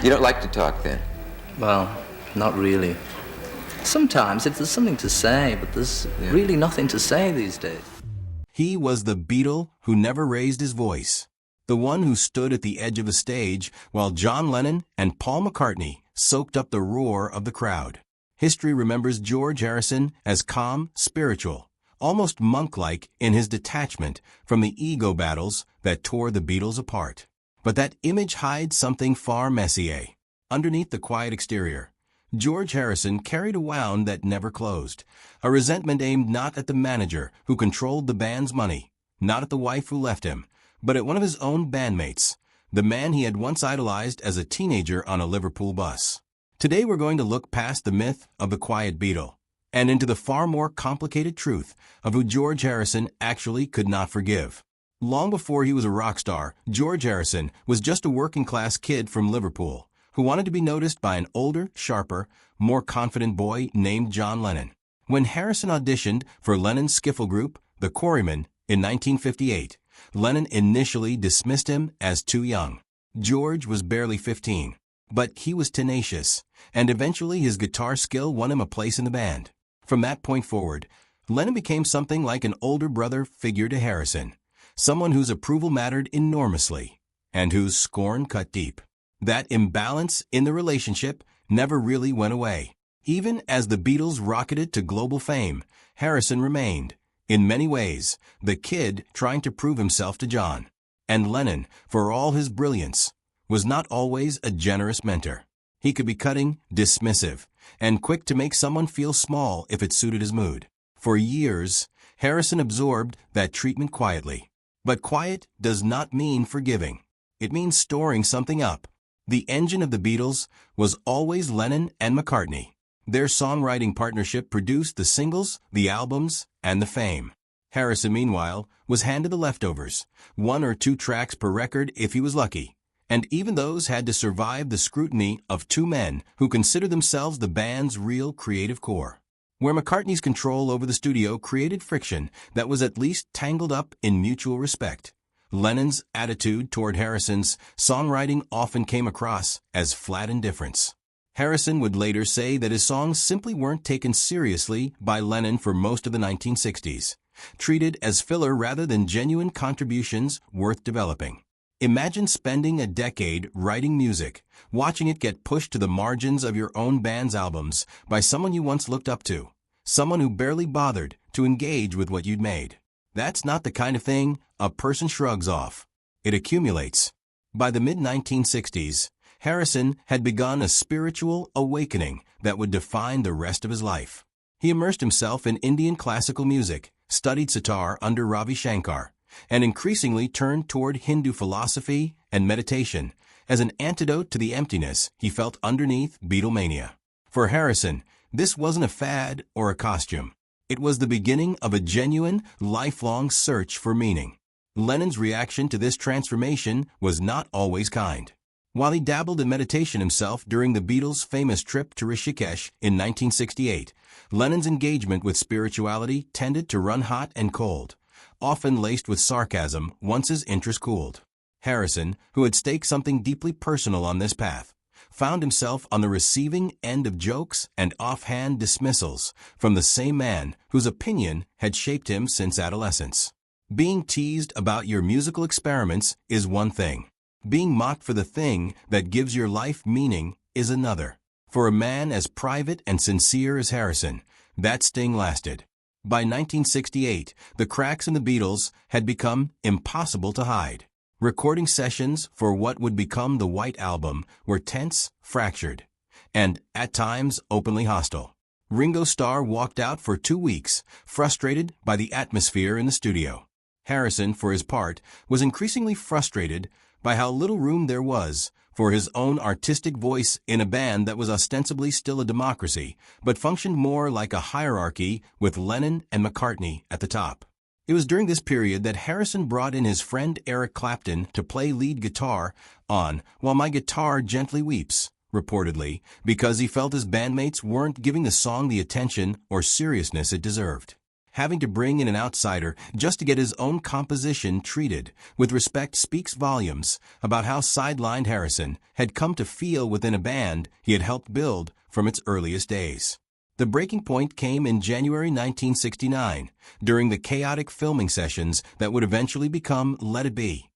You don't like to talk then? Well, not really. Sometimes if there's something to say, but there's really nothing to say these days. He was the Beatle who never raised his voice, the one who stood at the edge of a stage while John Lennon and Paul McCartney soaked up the roar of the crowd. History remembers George Harrison as calm, spiritual, almost monk-like in his detachment from the ego battles that tore the Beatles apart. But that image hides something far messier. Underneath the quiet exterior, George Harrison carried a wound that never closed, a resentment aimed not at the manager who controlled the band's money, not at the wife who left him, but at one of his own bandmates, the man he had once idolized as a teenager on a Liverpool bus. Today we're going to look past the myth of the quiet Beatle and into the far more complicated truth of who George Harrison actually could not forgive. Long before he was a rock star, George Harrison was just a working-class kid from Liverpool who wanted to be noticed by an older, sharper, more confident boy named John Lennon. When Harrison auditioned for Lennon's skiffle group, the Quarrymen, in 1958, Lennon initially dismissed him as too young. George was barely 15, but he was tenacious, and eventually his guitar skill won him a place in the band. From that point forward, Lennon became something like an older brother figure to Harrison, someone whose approval mattered enormously, and whose scorn cut deep. That imbalance in the relationship never really went away. Even as the Beatles rocketed to global fame, Harrison remained, in many ways, the kid trying to prove himself to John. And Lennon, for all his brilliance, was not always a generous mentor. He could be cutting, dismissive, and quick to make someone feel small if it suited his mood. For years, Harrison absorbed that treatment quietly. But quiet does not mean forgiving. It means storing something up. The engine of the Beatles was always Lennon and McCartney. Their songwriting partnership produced the singles, the albums, and the fame. Harrison, meanwhile, was handed the leftovers, 1 or 2 tracks per record if he was lucky. And even those had to survive the scrutiny of 2 men who considered themselves the band's real creative core. Where McCartney's control over the studio created friction that was at least tangled up in mutual respect, Lennon's attitude toward Harrison's songwriting often came across as flat indifference. Harrison would later say that his songs simply weren't taken seriously by Lennon for most of the 1960s, treated as filler rather than genuine contributions worth developing. Imagine spending a decade writing music, watching it get pushed to the margins of your own band's albums by someone you once looked up to, someone who barely bothered to engage with what you'd made. That's not the kind of thing a person shrugs off. It accumulates. By the mid-1960s, Harrison had begun a spiritual awakening that would define the rest of his life. He immersed himself in Indian classical music, studied sitar under Ravi Shankar, and increasingly turned toward Hindu philosophy and meditation as an antidote to the emptiness he felt underneath Beatlemania. For Harrison, this wasn't a fad or a costume. It was the beginning of a genuine, lifelong search for meaning. Lennon's reaction to this transformation was not always kind. While he dabbled in meditation himself during the Beatles' famous trip to Rishikesh in 1968, Lennon's engagement with spirituality tended to run hot and cold, often laced with sarcasm once his interest cooled. Harrison, who had staked something deeply personal on this path, found himself on the receiving end of jokes and offhand dismissals from the same man whose opinion had shaped him since adolescence. Being teased about your musical experiments is one thing. Being mocked for the thing that gives your life meaning is another. For a man as private and sincere as Harrison, that sting lasted. By 1968, the cracks in the Beatles had become impossible to hide. Recording sessions for what would become the White Album were tense, fractured, and, at times, openly hostile. Ringo Starr walked out for 2 weeks, frustrated by the atmosphere in the studio. Harrison, for his part, was increasingly frustrated by how little room there was for his own artistic voice in a band that was ostensibly still a democracy, but functioned more like a hierarchy with Lennon and McCartney at the top. It was during this period that Harrison brought in his friend Eric Clapton to play lead guitar on While My Guitar Gently Weeps, reportedly, because he felt his bandmates weren't giving the song the attention or seriousness it deserved. having to bring in an outsider just to get his own composition treated with respect speaks volumes about how sidelined Harrison had come to feel within a band he had helped build from its earliest days. The breaking point came in January 1969, during the chaotic filming sessions that would eventually become Let It Be.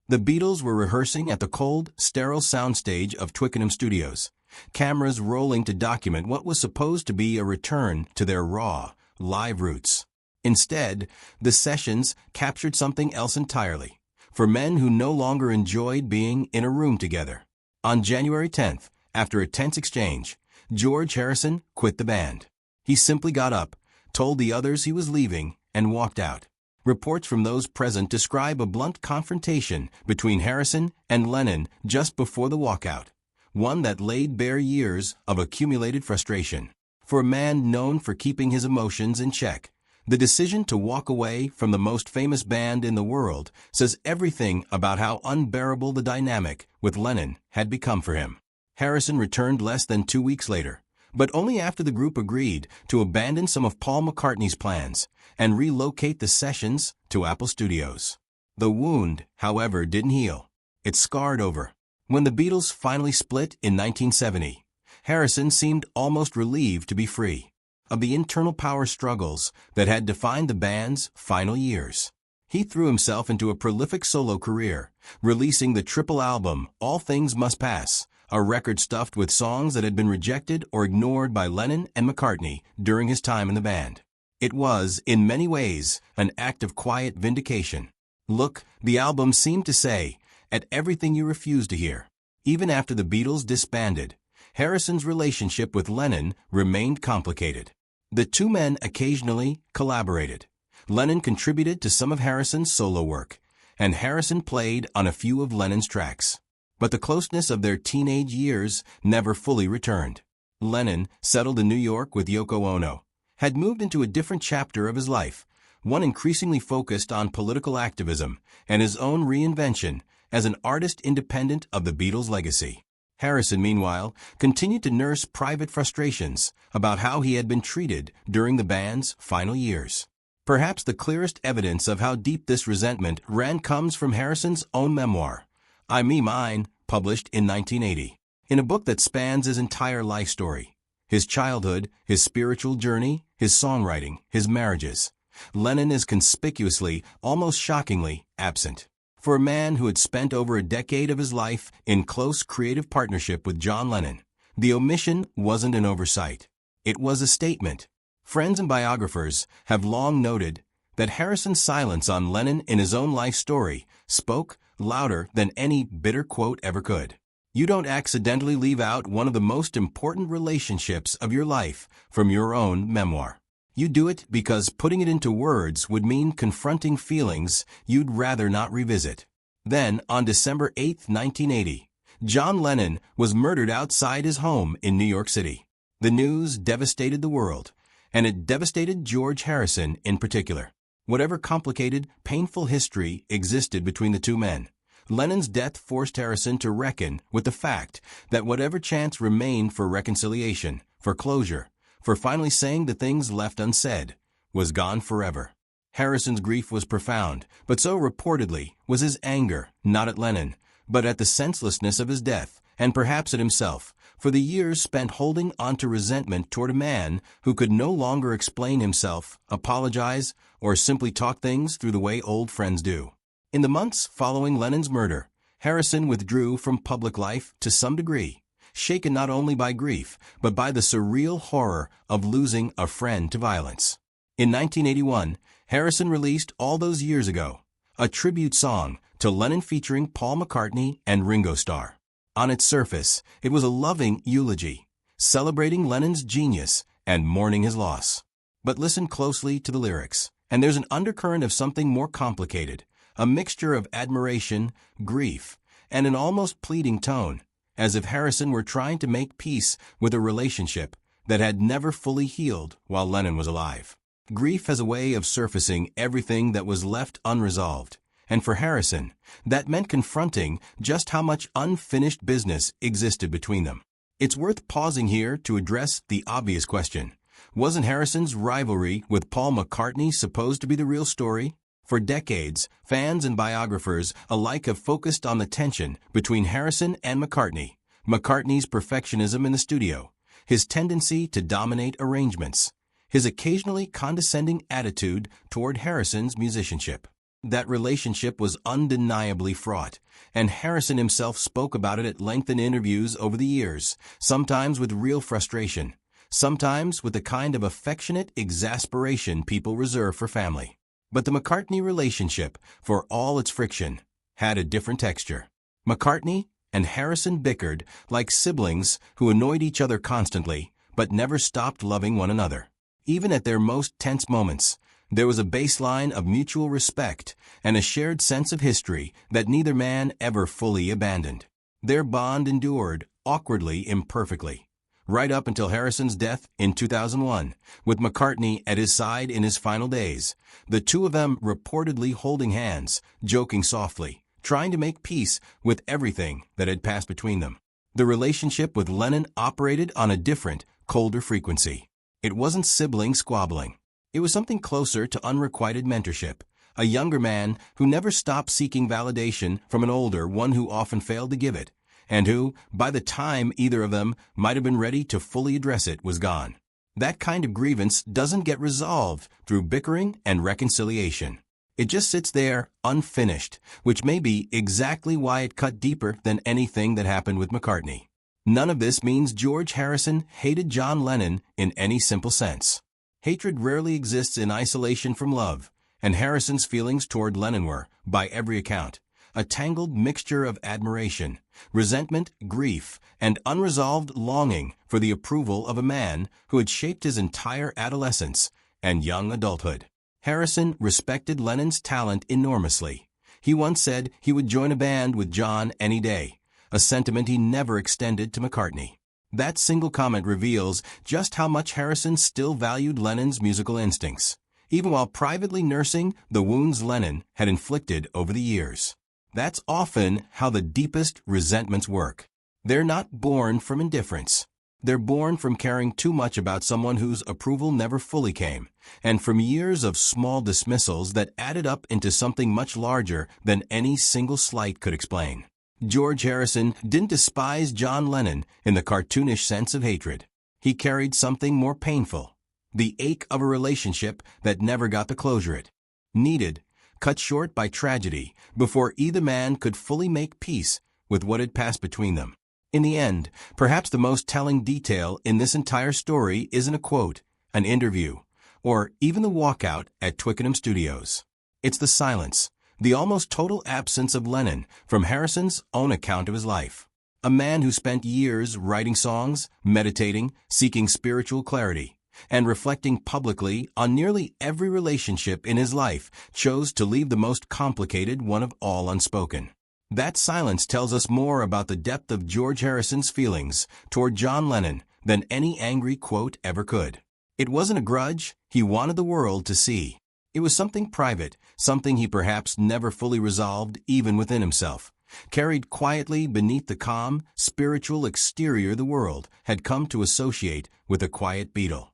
The Beatles were rehearsing at the cold, sterile soundstage of Twickenham Studios, cameras rolling to document what was supposed to be a return to their raw, live roots. Instead, the sessions captured something else entirely, for men who no longer enjoyed being in a room together. On January 10th, after a tense exchange, George Harrison quit the band. He simply got up, told the others he was leaving, and walked out. Reports from those present describe a blunt confrontation between Harrison and Lennon just before the walkout, one that laid bare years of accumulated frustration. For a man known for keeping his emotions in check, the decision to walk away from the most famous band in the world says everything about how unbearable the dynamic with Lennon had become for him. Harrison returned less than 2 weeks later, but only after the group agreed to abandon some of Paul McCartney's plans and relocate the sessions to Apple Studios. The wound, however, didn't heal. It scarred over. When the Beatles finally split in 1970, Harrison seemed almost relieved to be free of the internal power struggles that had defined the band's final years. He threw himself into a prolific solo career, releasing the triple album All Things Must Pass, a record stuffed with songs that had been rejected or ignored by Lennon and McCartney during his time in the band. It was, in many ways, an act of quiet vindication. Look, the album seemed to say, at everything you refused to hear. Even after the Beatles disbanded, Harrison's relationship with Lennon remained complicated. The two men occasionally collaborated. Lennon contributed to some of Harrison's solo work, and Harrison played on a few of Lennon's tracks. But the closeness of their teenage years never fully returned. Lennon, settled in New York with Yoko Ono, had moved into a different chapter of his life, one increasingly focused on political activism and his own reinvention as an artist independent of the Beatles' legacy. Harrison, meanwhile, continued to nurse private frustrations about how he had been treated during the band's final years. Perhaps the clearest evidence of how deep this resentment ran comes from Harrison's own memoir, I Me Mine, published in 1980. In a book that spans his entire life story, his childhood, his spiritual journey, his songwriting, his marriages, Lennon is conspicuously, almost shockingly, absent. For a man who had spent over a decade of his life in close creative partnership with John Lennon, the omission wasn't an oversight. It was a statement. Friends and biographers have long noted that Harrison's silence on Lennon in his own life story spoke louder than any bitter quote ever could. You don't accidentally leave out one of the most important relationships of your life from your own memoir. You do it because putting it into words would mean confronting feelings you'd rather not revisit. Then, on December 8, 1980, John Lennon was murdered outside his home in New York City. The news devastated the world, and it devastated George Harrison in particular. Whatever complicated, painful history existed between the two men, Lennon's death forced Harrison to reckon with the fact that whatever chance remained for reconciliation, for closure, for finally saying the things left unsaid, was gone forever. Harrison's grief was profound, but so reportedly was his anger, not at Lennon, but at the senselessness of his death, and perhaps at himself, for the years spent holding onto resentment toward a man who could no longer explain himself, apologize, or simply talk things through the way old friends do. In the months following Lennon's murder, Harrison withdrew from public life to some degree, shaken not only by grief, but by the surreal horror of losing a friend to violence. In 1981, Harrison released All Those Years Ago, a tribute song to Lennon featuring Paul McCartney and Ringo Starr. On its surface, it was a loving eulogy, celebrating Lennon's genius and mourning his loss. But listen closely to the lyrics, and there's an undercurrent of something more complicated, a mixture of admiration, grief, and an almost pleading tone, as if Harrison were trying to make peace with a relationship that had never fully healed while Lennon was alive. Grief has a way of surfacing everything that was left unresolved, and for Harrison, that meant confronting just how much unfinished business existed between them. It's worth pausing here to address the obvious question. Wasn't Harrison's rivalry with Paul McCartney supposed to be the real story? For decades, fans and biographers alike have focused on the tension between Harrison and McCartney. McCartney's perfectionism in the studio, his tendency to dominate arrangements, his occasionally condescending attitude toward Harrison's musicianship. That relationship was undeniably fraught, and Harrison himself spoke about it at length in interviews over the years, sometimes with real frustration, sometimes with the kind of affectionate exasperation people reserve for family. But the McCartney relationship, for all its friction, had a different texture. McCartney and Harrison bickered like siblings who annoyed each other constantly, but never stopped loving one another. Even at their most tense moments, there was a baseline of mutual respect and a shared sense of history that neither man ever fully abandoned. Their bond endured, awkwardly, imperfectly, right up until Harrison's death in 2001, with McCartney at his side in his final days, the two of them reportedly holding hands, joking softly, trying to make peace with everything that had passed between them. The relationship with Lennon operated on a different, colder frequency. It wasn't sibling squabbling. It was something closer to unrequited mentorship, a younger man who never stopped seeking validation from an older one who often failed to give it, and who, by the time either of them might have been ready to fully address it, was gone. That kind of grievance doesn't get resolved through bickering and reconciliation. It just sits there, unfinished, which may be exactly why it cut deeper than anything that happened with McCartney. None of this means George Harrison hated John Lennon in any simple sense. Hatred rarely exists in isolation from love, and Harrison's feelings toward Lennon were, by every account, a tangled mixture of admiration, resentment, grief, and unresolved longing for the approval of a man who had shaped his entire adolescence and young adulthood. Harrison respected Lennon's talent enormously. He once said he would join a band with John any day, a sentiment he never extended to McCartney. That single comment reveals just how much Harrison still valued Lennon's musical instincts, even while privately nursing the wounds Lennon had inflicted over the years. That's often how the deepest resentments work. They're not born from indifference. They're born from caring too much about someone whose approval never fully came, and from years of small dismissals that added up into something much larger than any single slight could explain. George Harrison didn't despise John Lennon in the cartoonish sense of hatred. He carried something more painful, the ache of a relationship that never got the closure it needed, cut short by tragedy before either man could fully make peace with what had passed between them. In the end, perhaps the most telling detail in this entire story isn't a quote, an interview, or even the walkout at Twickenham Studios. It's the silence, the almost total absence of Lennon from Harrison's own account of his life. A man who spent years writing songs, meditating, seeking spiritual clarity, and reflecting publicly on nearly every relationship in his life, chose to leave the most complicated one of all unspoken. That silence tells us more about the depth of George Harrison's feelings toward John Lennon than any angry quote ever could. It wasn't a grudge he wanted the world to see. It was something private, something he perhaps never fully resolved even within himself, carried quietly beneath the calm, spiritual exterior the world had come to associate with a quiet Beatle.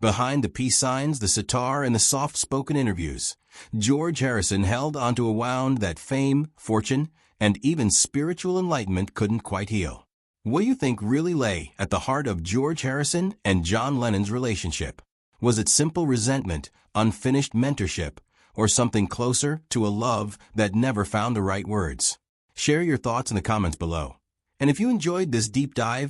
Behind the peace signs, the sitar, and the soft-spoken interviews, George Harrison held onto a wound that fame, fortune, and even spiritual enlightenment couldn't quite heal. What do you think really lay at the heart of George Harrison and John Lennon's relationship? Was it simple resentment, unfinished mentorship, or something closer to a love that never found the right words? Share your thoughts in the comments below. And if you enjoyed this deep dive,